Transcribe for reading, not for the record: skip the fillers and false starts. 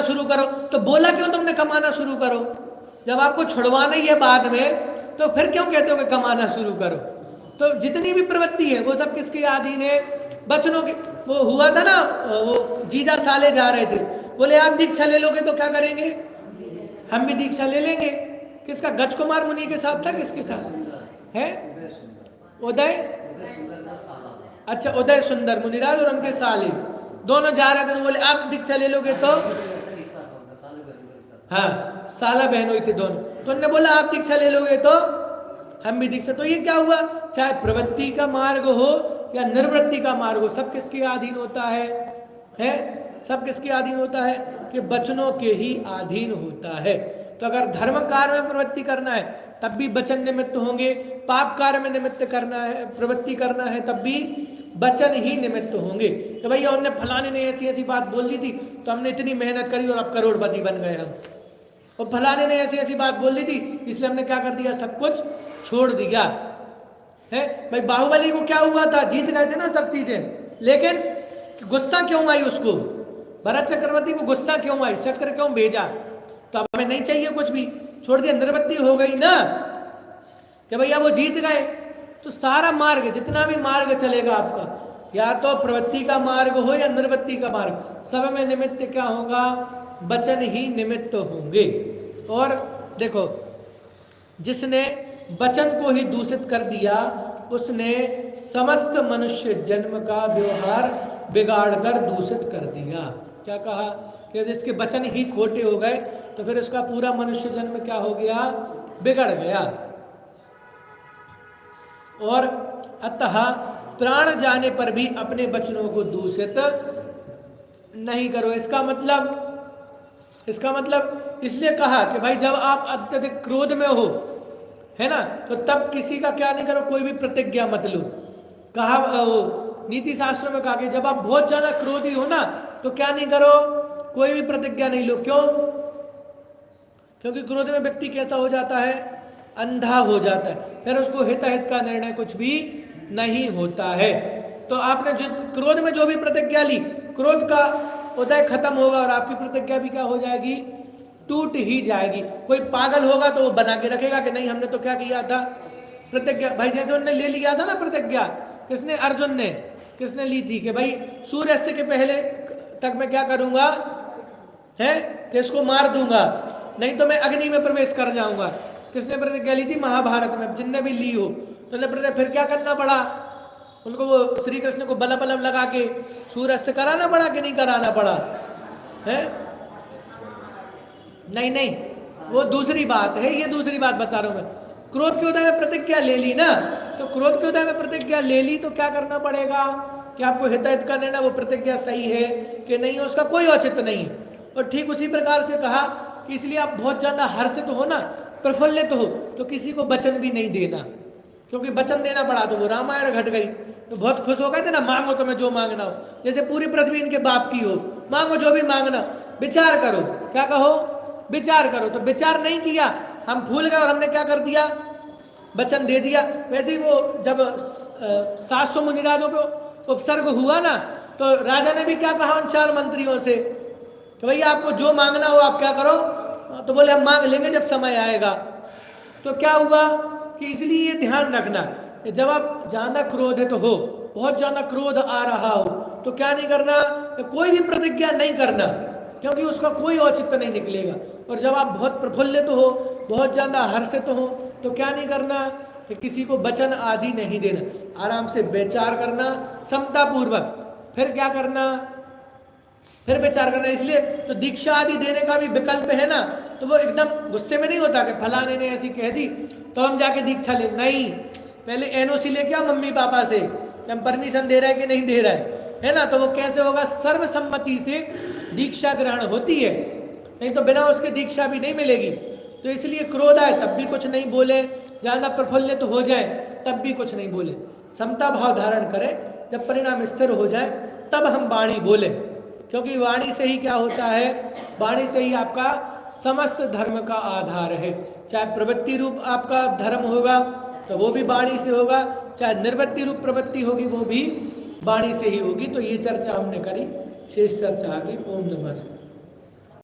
शुरू करो। तो बोला क्यों तुमने कमाना शुरू करो? जब आपको छुड़वाना ही है बाद में, तो फिर क्यों कहते हो कि कमाना शुरू करो? तो जितनी भी प्रवृत्ति है वो सब किसके अधीन है? बचनों के। वो हुआ था ना, वो जीजा साले जा रहे थे, बोले आप दीक्षा ले लोगे तो क्या करेंगे? हम भी दीक्षा ले लेंगे। किसका? गज कुमार मुनि के साथ था, किसके साथ है? उदय, अच्छा उदय सुंदर मुनिराज और उनके साले दोनों जा रहे थे। तो बोले आप दीक्षा ले लोगे तो, हाँ साला बहन हुई थी दोनों, तो उन्होंने बोला आप दीक्षा ले लोगे तो हम भी दीक्षा। तो ये क्या हुआ? चाहे प्रवृत्ति का मार्ग हो या निर्वृत्ति का मार्ग हो, सब किसके अधीन होता है? सब किसके अधीन होता है? कि वचनों के ही अधीन होता है। तो अगर धर्म कार्य में प्रवृत्ति करना है तब भी वचन निमित्त होंगे, पाप कार्य में निमित्त करना है, प्रवृत्ति करना है तब भी वचन ही निमित्त होंगे। तो भैया उनने फलाने ने ऐसी ऐसी बात बोल दी थी तो हमने इतनी मेहनत करी और अब करोड़पति बन गए हम, और फलाने ने ऐसी ऐसी बात बोल दी थी इसलिए हमने क्या कर दिया? सब कुछ छोड़ दिया है। भाई बाहुबली को क्या हुआ था? जीत गए थे ना सब चीजें, लेकिन गुस्सा क्यों आई उसको? भरत चक्रवर्ती को गुस्सा क्यों आई? चक्र क्यों भेजा? तो अब हमें नहीं चाहिए कुछ भी, छोड़ दिया, निर्वृत्ति हो गई ना कि भैया वो जीत गए। तो सारा मार्ग, जितना भी मार्ग चलेगा आपका, या तो प्रवृत्ति का मार्ग हो या निर्वृत्ति का मार्ग, सब में निमित्त क्या होगा? वचन ही निमित्त होंगे। और देखो, जिसने वचन को ही दूषित कर दिया उसने समस्त मनुष्य जन्म का व्यवहार बिगाड़कर दूषित कर दिया। क्या कहा? कि जिसके वचन ही खोटे हो गए तो फिर उसका पूरा मनुष्य जन्म क्या हो गया? बिगड़ गया। और अतः प्राण जाने पर भी अपने वचनों को दूषित नहीं करो। इसका मतलब इसलिए कहा कि भाई जब आप अत्यधिक क्रोध में हो, है ना, तो तब किसी का क्या नहीं करो? कोई भी प्रतिज्ञा मत लो। कहा नीति शास्त्र में कहा कि जब आप बहुत ज्यादा क्रोधी हो ना तो क्या नहीं करो? कोई भी प्रतिज्ञा नहीं लो। क्यों? क्योंकि क्रोध में व्यक्ति कैसा हो जाता है? अंधा हो जाता है, फिर उसको हिताहित का निर्णय कुछ भी नहीं होता है। तो आपने जो क्रोध में जो भी प्रतिज्ञा ली, क्रोध का उदय खत्म होगा और आपकी प्रतिज्ञा भी क्या हो जाएगी? टूट ही जाएगी। कोई पागल होगा तो वो बना के रखेगा कि नहीं हमने तो क्या किया था? प्रतिज्ञा। भाई जैसे उन्होंने ले लिया था ना प्रतिज्ञा, किसने? अर्जुन ने। किसने ली थी? कि भाई सूर्यास्त के पहले तक मैं क्या करूंगा है कि इसको मार दूंगा, नहीं तो मैं अग्नि में प्रवेश कर जाऊंगा। किसने प्रतिज्ञा ली थी? महाभारत में जिनने भी ली हो तो प्रतिज्ञा। फिर क्या करना पड़ा उनको? वो श्री कृष्ण को बल्लभ बल्लभ लगा के सूर्यास्त कराना पड़ा कि नहीं कराना पड़ा है? नहीं, वो दूसरी बात है, ये दूसरी बात बता रहा हूं मैं। क्रोध के उदय में प्रतिज्ञा ले ली ना, तो क्रोध के उदय में प्रतिज्ञा ले ली तो क्या करना पड़ेगा? कि आपको हिताहित का निर्णय, वो प्रतिज्ञा सही है कि नहीं, उसका कोई औचित्य नहीं है। और ठीक उसी प्रकार से कहा कि इसलिए आप बहुत ज्यादा हर्षित हो ना, प्रफुल्लित हो, तो किसी को वचन भी नहीं देना, क्योंकि वचन देना पड़ा तो वो रामायण घट गई। तो बहुत खुश हो गए थे ना, मांगो तुम्हें जो मांगना हो, जैसे पूरी पृथ्वी इनके बाप की हो, मांगो जो भी मांगना, विचार करो। क्या कहो? विचार करो। तो विचार नहीं किया, हम भूल गए और हमने क्या कर दिया? वचन दे दिया। वैसे ही वो जब 700 मुनिराजों को उपसर्ग हुआ ना, तो राजा ने भी क्या कहा उन 4 मंत्रियों से कि भैया आपको जो मांगना हो आप क्या करो? तो बोले हम मांग लेंगे जब समय आएगा। तो क्या हुआ कि इसलिए ये ध्यान रखना कि जब आप ज्यादा क्रोधित हो, बहुत ज्यादा क्रोध आ रहा हो, तो क्या नहीं करना? कोई भी प्रतिज्ञा नहीं करना, क्योंकि उसका कोई औचित्य नहीं निकलेगा। और जब आप बहुत प्रफुल्लित हो, बहुत ज्यादा हर्षित हो, तो क्या नहीं करना? कि किसी को वचन आदि नहीं देना, आराम से विचार करना क्षमता पूर्वक। फिर क्या करना? फिर विचार करना। इसलिए तो दीक्षा आदि देने का भी विकल्प है ना, तो वो एकदम गुस्से में नहीं होता कि फलाने ने ऐसी कह दी तो हम जाके दीक्षा ले। नहीं, पहले एनओसी लेके आओ मम्मी पापा से कि हम परमिशन दे रहे हैं कि नहीं दे रहा है ना। तो वो कैसे होगा? सर्वसम्मति से दीक्षा ग्रहण होती है, नहीं तो बिना उसके दीक्षा भी नहीं मिलेगी। तो इसलिए क्रोध आए तब भी कुछ नहीं बोले, ज्यादा प्रफुल्लित तो हो जाए तब भी कुछ नहीं बोले, समता भाव धारण करें। जब परिणाम स्थिर हो जाए तब हम वाणी बोले, क्योंकि वाणी से ही क्या होता है? वाणी से ही आपका समस्त धर्म का आधार है। चाहे प्रवृत्ति रूप आपका धर्म होगा तो वो भी वाणी से होगा, चाहे निर्वृत्ति रूप प्रवृत्ति होगी वो भी वाणी से ही होगी। तो ये चर्चा हमने करी, शेष चर्चा आगे। ओम नमः शिवाय।